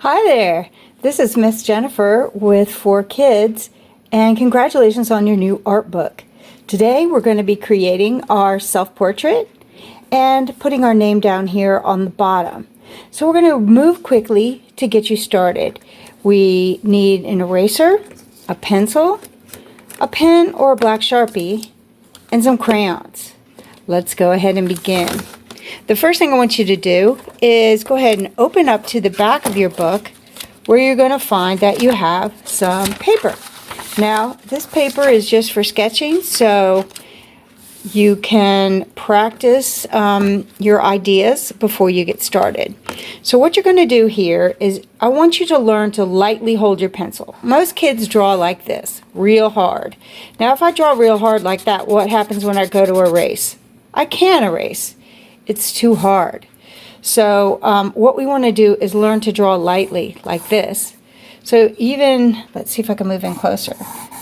Hi there, this is Miss Jennifer with 4Kids, and congratulations on your new art book. Today we're going to be creating our self-portrait and putting our name down here on the bottom. So we're going to move quickly to get you started. We need an eraser, a pencil, a pen or a black sharpie, and some crayons. Let's go ahead and begin. The first thing I want you to do is go ahead and open up to the back of your book where you're going to find that you have some paper. Now, this paper is just for sketching, so you can practice your ideas before you get started. So what you're going to do here is I want you to learn to lightly hold your pencil. Most kids draw like this, real hard. Now, if I draw real hard like that, what happens when I go to erase? I can't erase. It's too hard. So what we want to do is learn to draw lightly like this. So even, let's see if I can move in closer.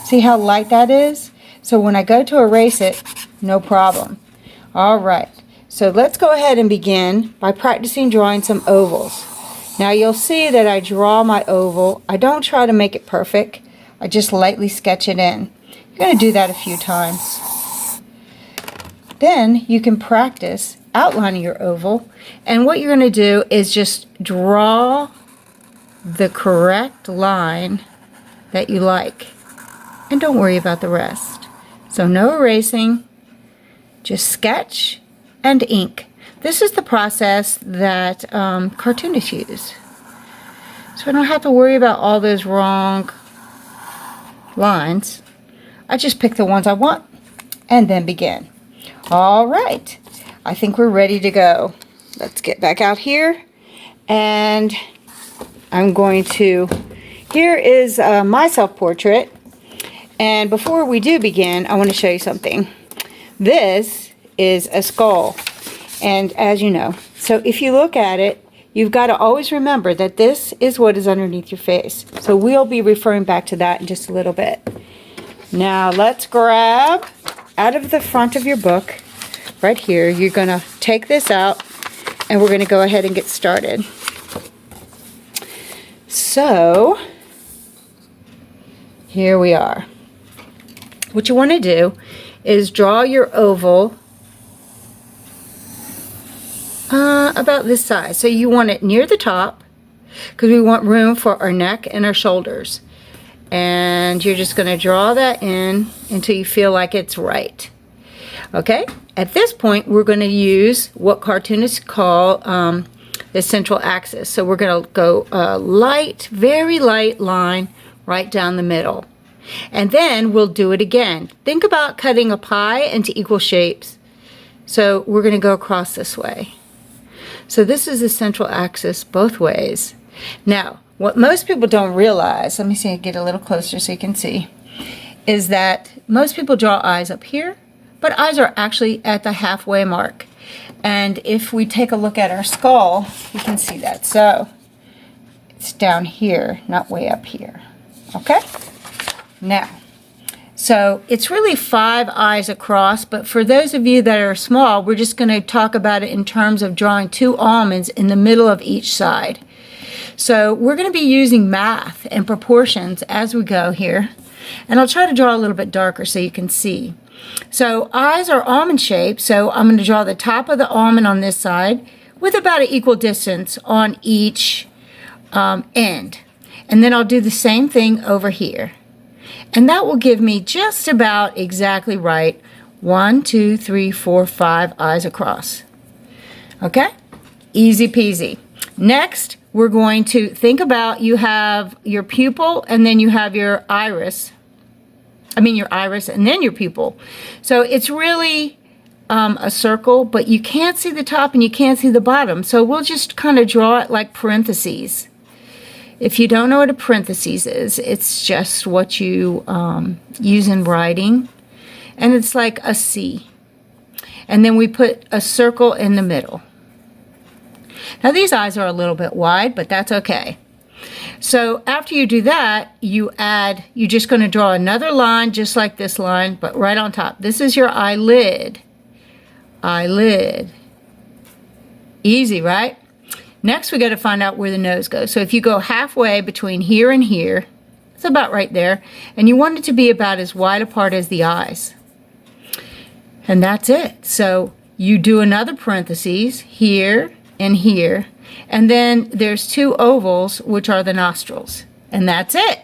See how light that is? So when I go to erase it, no problem. All right, so let's go ahead and begin by practicing drawing some ovals. Now you'll see that I draw my oval. I don't try to make it perfect. I just lightly sketch it in. You're going to do that a few times. Then you can practice outlining your oval, and what you're going to do is just draw the correct line that you like, and don't worry about the rest. So no erasing, just sketch and ink. This is the process that cartoonists use, so I don't have to worry about all those wrong lines. I just pick the ones I want and then begin. All right, I think we're ready to go. Let's get back out here, and I'm going to, here is my self-portrait, and before we do begin, I want to show you something. This is a skull, and as you know, so if you look at it, you've got to always remember that this is what is underneath your face. So we'll be referring back to that in just a little bit. Now let's grab out of the front of your book, right here, you're going to take this out, and we're going to go ahead and get started. So, here we are. What you want to do is draw your oval about this size. So you want it near the top, because we want room for our neck and our shoulders. And you're just going to draw that in until you feel like it's right. Okay? At this point, we're going to use what cartoonists call the central axis. So we're going to go a light, very light line right down the middle. And then we'll do it again. Think about cutting a pie into equal shapes. So we're going to go across this way. So this is the central axis both ways. Now, what most people don't realize, let me see, get a little closer so you can see, is that most people draw eyes up here, but eyes are actually at the halfway mark. And if we take a look at our skull, you can see that. So it's down here, not way up here. Okay? Now, so it's really 5 eyes across, but for those of you that are small, we're just going to talk about it in terms of drawing 2 almonds in the middle of each side. So we're going to be using math and proportions as we go here. And I'll try to draw a little bit darker so you can see. So eyes are almond shaped, so I'm going to draw the top of the almond on this side with about an equal distance on each end. And then I'll do the same thing over here. And that will give me just about exactly right 1, 2, 3, 4, 5 eyes across. Okay? Easy peasy. Next, we're going to think about, you have your pupil and then you have your iris. Your iris and then your pupil. So it's really a circle, but you can't see the top and you can't see the bottom. So we'll just kind of draw it like parentheses. If you don't know what a parentheses is, it's just what you use in writing. And it's like a C. And then we put a circle in the middle. Now these eyes are a little bit wide, but that's okay. So after you do that, you're just going to draw another line just like this line, but right on top. This is your eyelid. Eyelid. Easy, right? Next, we got to find out where the nose goes. So if you go halfway between here and here, it's about right there, and you want it to be about as wide apart as the eyes. And that's it. So you do another parentheses here and here, and then there's 2 ovals, which are the nostrils, and that's it.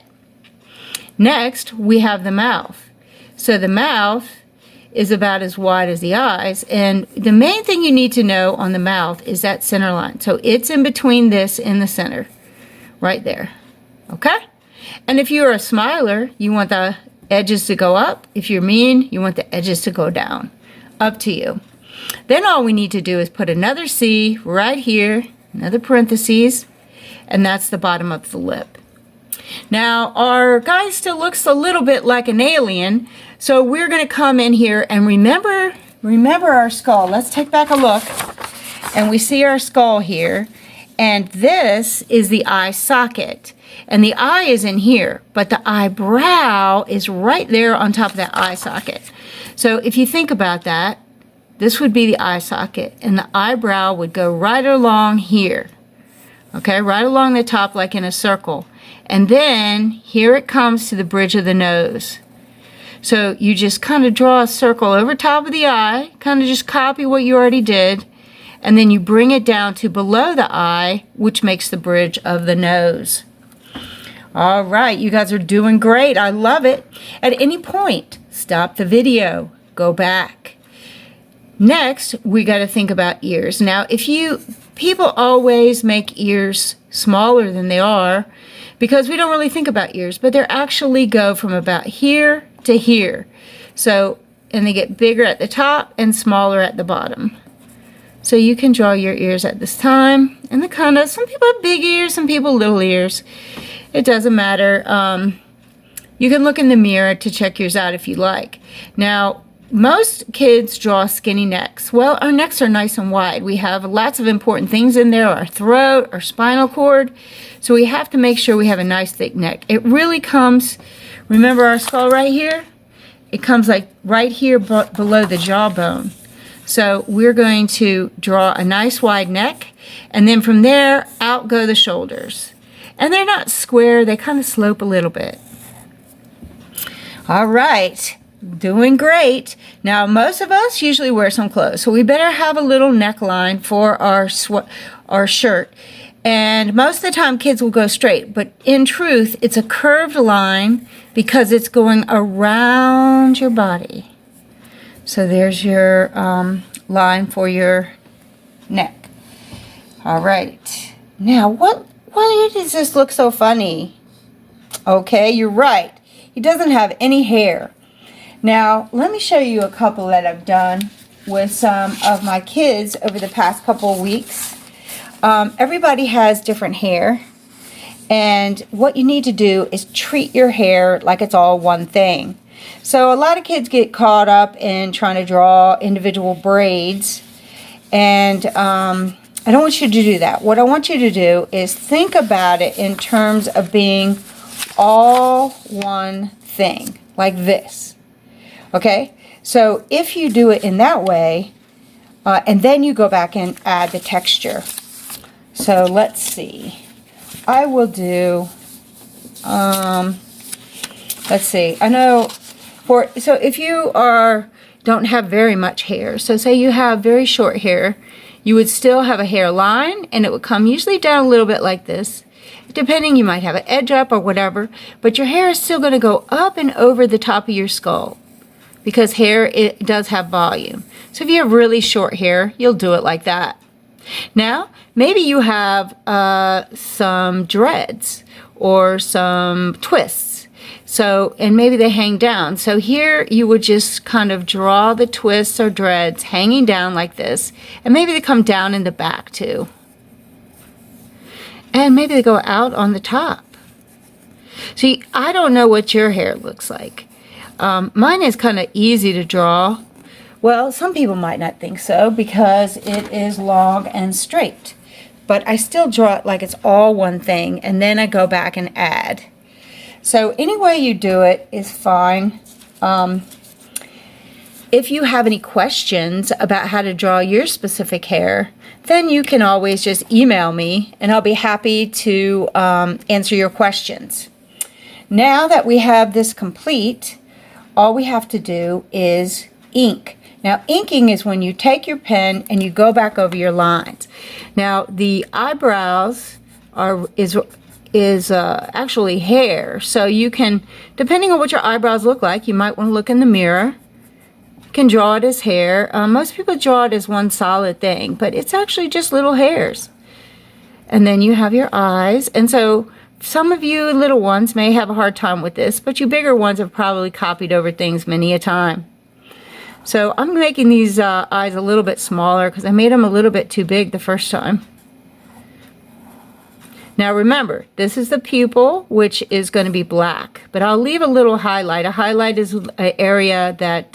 Next, we have the mouth. So the mouth is about as wide as the eyes, and the main thing you need to know on the mouth is that center line. So it's in between this and the center, right there, okay? And if you're a smiler, you want the edges to go up. If you're mean, you want the edges to go down. Up to you. Then all we need to do is put another C right here, another parentheses, and that's the bottom of the lip. Now, our guy still looks a little bit like an alien, so we're going to come in here and remember our skull. Let's take back a look, and we see our skull here, and this is the eye socket, and the eye is in here, but the eyebrow is right there on top of that eye socket. So if you think about that, this would be the eye socket, and the eyebrow would go right along here, okay, right along the top like in a circle. And then here it comes to the bridge of the nose. So you just kind of draw a circle over top of the eye, kind of just copy what you already did, and then you bring it down to below the eye, which makes the bridge of the nose. All right, you guys are doing great. I love it. At any point, stop the video, go back. Next, we got to think about ears. Now, people always make ears smaller than they are because we don't really think about ears, but they actually go from about here to here. So, and they get bigger at the top and smaller at the bottom. So you can draw your ears at this time. And the kind of, some people have big ears, some people little ears. It doesn't matter. You can look in the mirror to check yours out if you like. Now, most kids draw skinny necks. Well, our necks are nice and wide. We have lots of important things in there, our throat, our spinal cord. So we have to make sure we have a nice thick neck. It really comes, remember our skull right here? It comes like right here below the jawbone. So we're going to draw a nice wide neck, and then from there, out go the shoulders. And they're not square, they kind of slope a little bit. All right. Doing great. Now, most of us usually wear some clothes, so we better have a little neckline for our shirt. And most of the time, kids will go straight, but in truth, it's a curved line because it's going around your body. So there's your line for your neck. All right. Now, why does this look so funny? Okay, you're right. He doesn't have any hair. Now, let me show you a couple that I've done with some of my kids over the past couple of weeks. Everybody has different hair, and what you need to do is treat your hair like it's all one thing. So a lot of kids get caught up in trying to draw individual braids, and I don't want you to do that. What I want you to do is think about it in terms of being all one thing, like this. Okay, so if you do it in that way, and then you go back and add the texture. So let's see. I will do, let's see. I know so if you don't have very much hair, so say you have very short hair, you would still have a hairline, and it would come usually down a little bit like this. Depending, you might have an edge up or whatever, but your hair is still going to go up and over the top of your skull, because hair, it does have volume. So if you have really short hair, you'll do it like that. Now, maybe you have some dreads or some twists. So, and maybe they hang down. So here you would just kind of draw the twists or dreads hanging down like this. And maybe they come down in the back too. And maybe they go out on the top. See, I don't know what your hair looks like. Mine is kind of easy to draw. Well, some people might not think so because it is long and straight. But I still draw it like it's all one thing, and then I go back and add. So any way you do it is fine. if you have any questions about how to draw your specific hair, then you can always just email me and I'll be happy to answer your questions. Now that we have this complete, all we have to do is ink. Now, inking is when you take your pen and you go back over your lines. Now, the eyebrows is actually hair, so you can, depending on what your eyebrows look like, you might want to look in the mirror. You can draw it as hair. Most people draw it as one solid thing, but it's actually just little hairs. And then you have your eyes, and so some of you little ones may have a hard time with this, but you bigger ones have probably copied over things many a time. So I'm making these eyes a little bit smaller because I made them a little bit too big the first time. Now remember, this is the pupil, which is going to be black, but I'll leave a little highlight. A highlight is an area that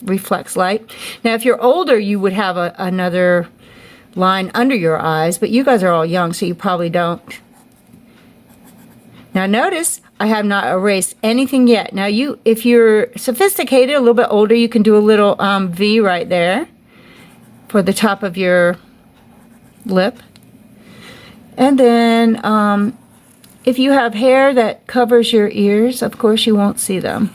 reflects light. Now if you're older, you would have another line under your eyes, but you guys are all young, so you probably don't. Now notice, I have not erased anything yet. Now if you're sophisticated, a little bit older, you can do a little V right there for the top of your lip. And then if you have hair that covers your ears, of course you won't see them.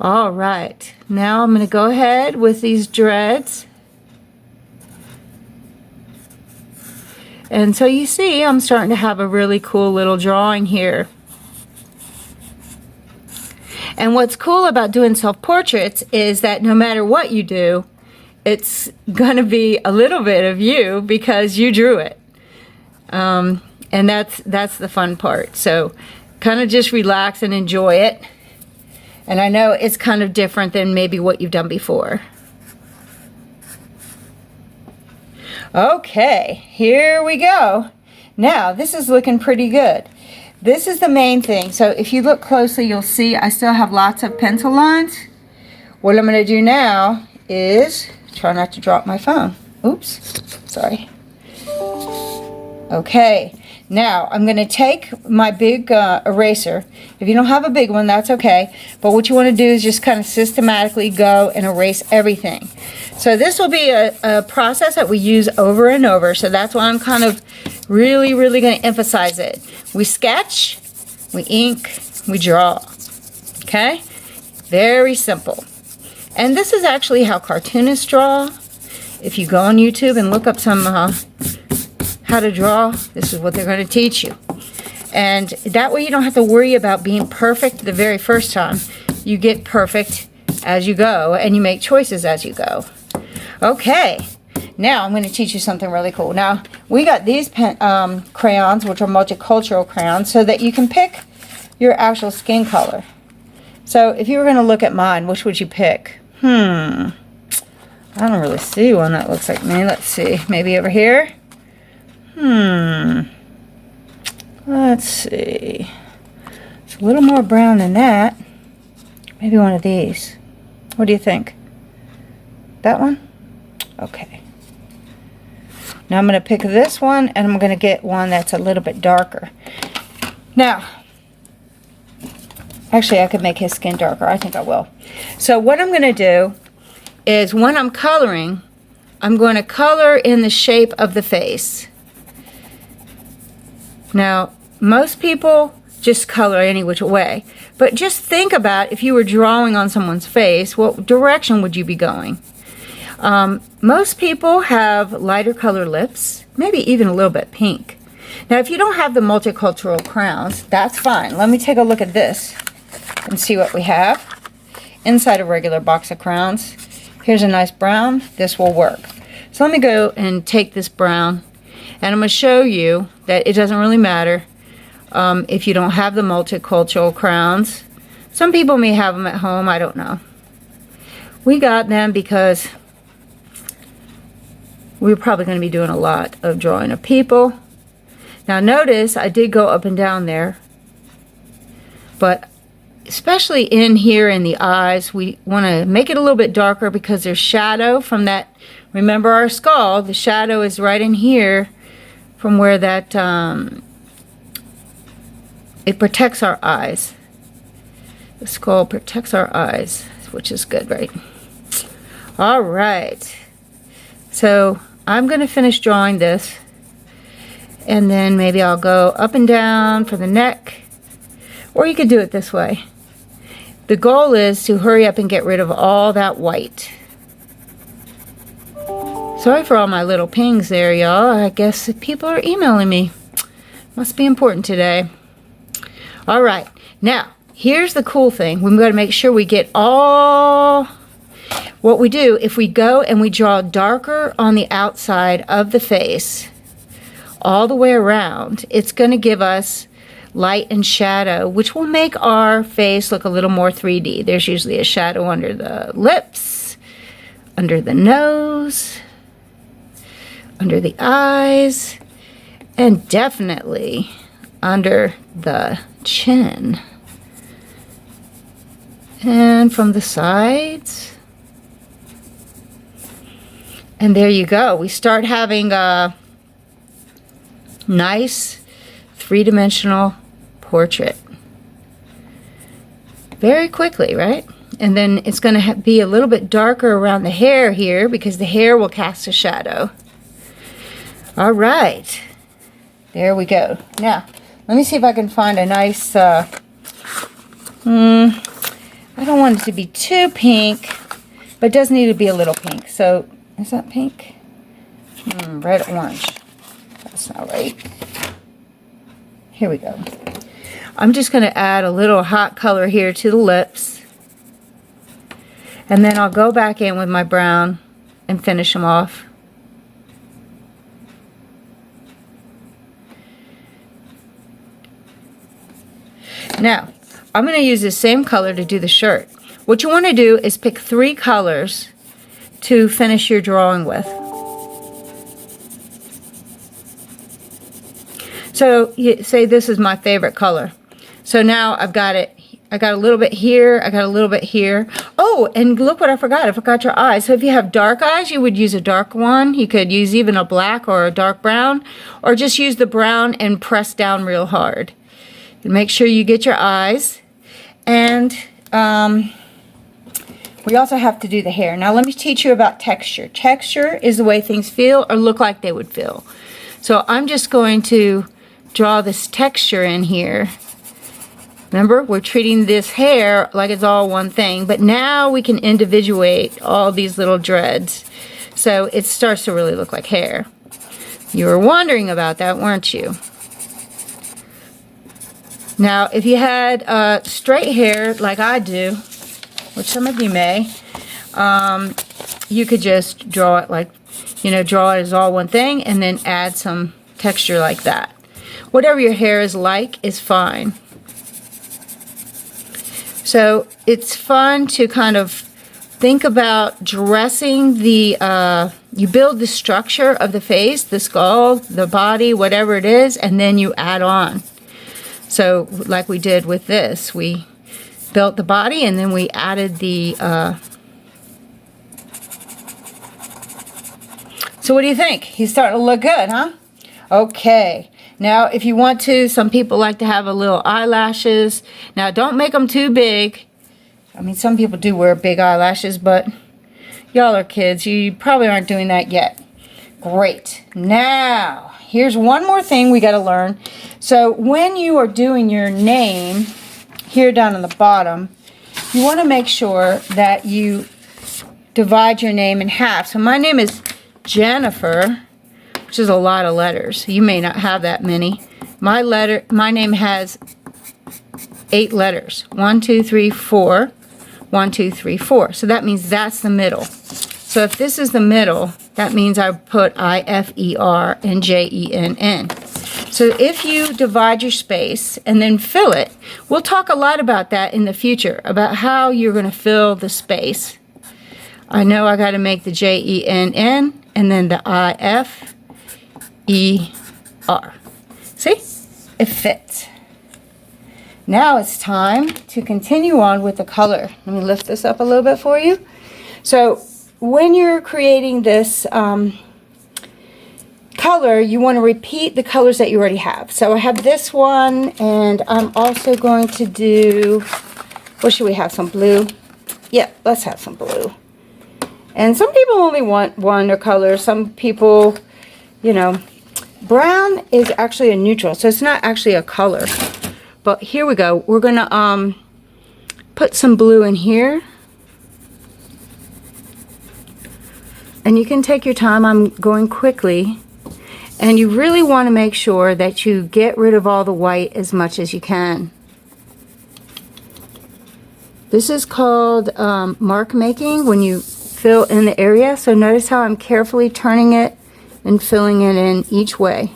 All right, now I'm going to go ahead with these dreads. And so you see, I'm starting to have a really cool little drawing here. And what's cool about doing self-portraits is that no matter what you do, it's going to be a little bit of you because you drew it. And that's the fun part. So kind of just relax and enjoy it. And I know it's kind of different than maybe what you've done before. Okay, here we go. Now, this is looking pretty good. This is the main thing. So if you look closely, you'll see I still have lots of pencil lines. What I'm going to do now is try not to drop my phone. Oops, sorry. Okay. Now, I'm going to take my big eraser. If you don't have a big one, that's okay. But what you want to do is just kind of systematically go and erase everything. So this will be a process that we use over and over. So that's why I'm kind of really going to emphasize it. We sketch, we ink, we draw. Okay? Very simple. And this is actually how cartoonists draw. If you go on YouTube and look up some how to draw, this is what they're going to teach you. And that way you don't have to worry about being perfect the very first time. You get perfect as you go, and you make choices as you go. Okay, now I'm going to teach you something really cool. Now, we got these crayons, which are multicultural crayons, so that you can pick your actual skin color. So if you were going to look at mine, which would you pick? I don't really see one that looks like me. Let's see, maybe over here? Let's see. It's a little more brown than that. Maybe one of these. What do you think? That one? Okay. Now I'm going to pick this one, and I'm going to get one that's a little bit darker. Now, actually I could make his skin darker. I think I will. So what I'm going to do is when I'm coloring, I'm going to color in the shape of the face. Now, most people just color any which way, but just think about if you were drawing on someone's face, what direction would you be going? Most people have lighter colored lips, maybe even a little bit pink. Now, if you don't have the multicultural crowns, that's fine. Let me take a look at this and see what we have inside a regular box of crowns. Here's a nice brown. This will work. So let me go and take this brown, and I'm going to show you that it doesn't really matter if you don't have the multicultural crowns. Some people may have them at home, I don't know. We got them because we're probably going to be doing a lot of drawing of people. Now notice I did go up and down there, but especially in here in the eyes, we want to make it a little bit darker because there's shadow from that Remember our skull, the shadow is right in here from where that, it protects our eyes. The skull protects our eyes, which is good, right? All right. So I'm going to finish drawing this. And then maybe I'll go up and down for the neck. Or you could do it this way. The goal is to hurry up and get rid of all that white. Sorry for all my little pings there, y'all. I guess people are emailing me. Must be important today. All right. Now, here's the cool thing. We've got to make sure we get all... What we do, if we go and we draw darker on the outside of the face, all the way around, it's going to give us light and shadow, which will make our face look a little more 3D. There's usually a shadow under the lips, under the nose, under the eyes, and definitely under the chin. And from the sides. And there you go. We start having a nice three-dimensional portrait. Very quickly, right? And then it's going to be a little bit darker around the hair here because the hair will cast a shadow. All right. There we go. Now, let me see if I can find a nice... I don't want it to be too pink, but it does need to be a little pink. So, is that pink? Red orange. That's not right. Here we go. I'm just going to add a little hot color here to the lips. And then I'll go back in with my brown and finish them off. Now, I'm going to use the same color to do the shirt. What you want to do is pick 3 colors to finish your drawing with. So, say this is my favorite color. So now I've got it. I got a little bit here. I got a little bit here. Oh, and look what I forgot. I forgot your eyes. So if you have dark eyes, you would use a dark one. You could use even a black or a dark brown. Or just use the brown and press down real hard. And make sure you get your eyes. And we also have to do the hair. Now let me teach you about texture. Texture is the way things feel or look like they would feel. So I'm just going to draw this texture in here. Remember, we're treating this hair like it's all one thing, but now we can individuate all these little dreads. So it starts to really look like hair. You were wondering about that, weren't you? Now, if you had straight hair like I do, which some of you may, you could just draw it like, draw it as all one thing and then add some texture like that. Whatever your hair is like is fine. So it's fun to kind of think about dressing the, you build the structure of the face, the skull, the body, whatever it is, and then you add on. So like we did with this, we built the body and then we added the, so what do you think? He's starting to look good, huh? Okay. Now, if you want to, some people like to have a little eyelashes. Now, don't make them too big. I mean, some people do wear big eyelashes, but y'all are kids. You probably aren't doing that yet. Great. Now, here's one more thing we got to learn. So, when you are doing your name, here down on the bottom, you want to make sure that you divide your name in half. So, my name is Jennifer, which is a lot of letters. You may not have that many. My name has 8 letters. 1, 2, 3, 4. 1, 2, 3, 4. So that means that's the middle. So if this is the middle, that means I put I-F-E-R and J-E-N-N. So if you divide your space and then fill it, we'll talk a lot about that in the future, about how you're going to fill the space. I know I got to make the J-E-N-N and then the I-F-E-R. See? It fits. Now it's time to continue on with the color. Let me lift this up a little bit for you. So when you're creating this color, you want to repeat the colors that you already have. So I have this one, and I'm also going to do, what should we have, some blue? Yeah, let's have some blue. And some people only want one color. Some people, you know, brown is actually a neutral, so it's not actually a color. But here we go. We're going to put some blue in here. And you can take your time. I'm going quickly. And you really want to make sure that you get rid of all the white as much as you can. This is called mark making, when you fill in the area. So notice how I'm carefully turning it and filling it in each way.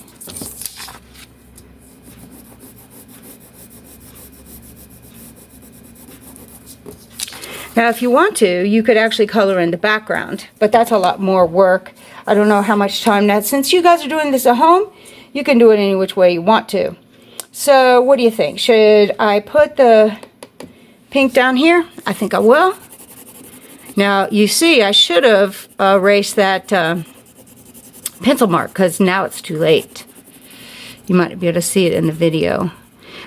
Now if you want to, you could actually color in the background, but that's a lot more work. I don't know how much time that, since you guys are doing this at home, you can do it any which way you want to. So what do you think? Should I put the pink down here? I think I will. Now you see I should have erased that pencil mark, because now it's too late. You might be able to see it in the video.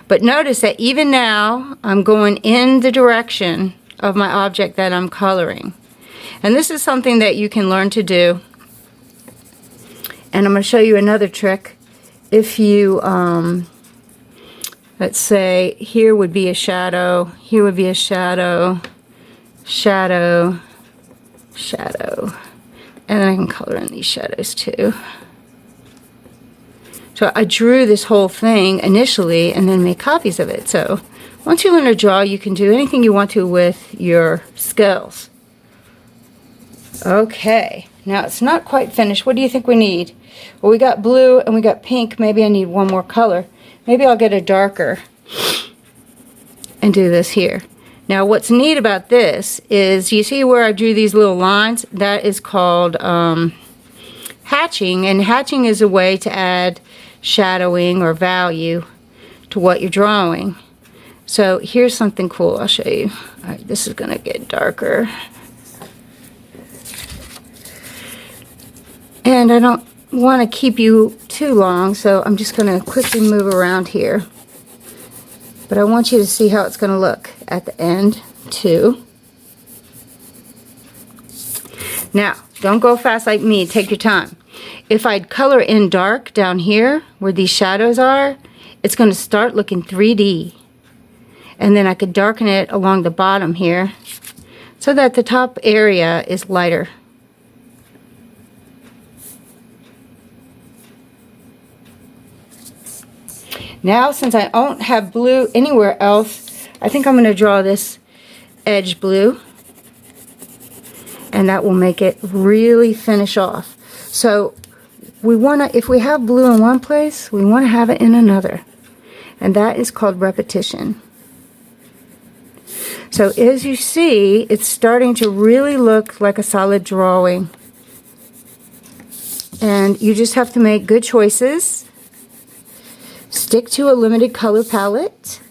But notice that even now I'm going in the direction of my object that I'm coloring. And this is something that you can learn to do. And I'm going to show you another trick. If you, let's say, here would be a shadow, here would be a shadow, shadow, shadow. And then I can color in these shadows too. So I drew this whole thing initially and then made copies of it. So once you learn to draw, you can do anything you want to with your skills. Okay, now it's not quite finished. What do you think we need? Well, we got blue and we got pink. Maybe I need one more color. Maybe I'll get a darker and do this here. Now what's neat about this is, you see where I drew these little lines? That is called hatching, and hatching is a way to add shadowing or value to what you're drawing. So here's something cool I'll show you. All right, this is going to get darker. And I don't want to keep you too long, so I'm just going to quickly move around here. But I want you to see how it's going to look at the end too. Now, don't go fast like me. Take your time. If I'd color in dark down here where these shadows are, it's going to start looking 3D. And then I could darken it along the bottom here so that the top area is lighter. Now, since I don't have blue anywhere else, I think I'm going to draw this edge blue. And that will make it really finish off. So we want to, if we have blue in one place, we want to have it in another. And that is called repetition. So as you see, it's starting to really look like a solid drawing. And you just have to make good choices. Stick to a limited color palette.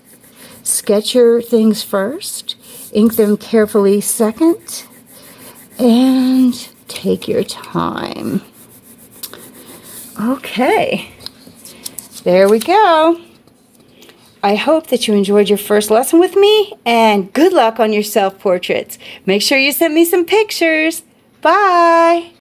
Sketch your things first. Ink them carefully second. And take your time. Okay. There we go. I hope that you enjoyed your first lesson with me, and good luck on your self-portraits. Make sure you send me some pictures. Bye!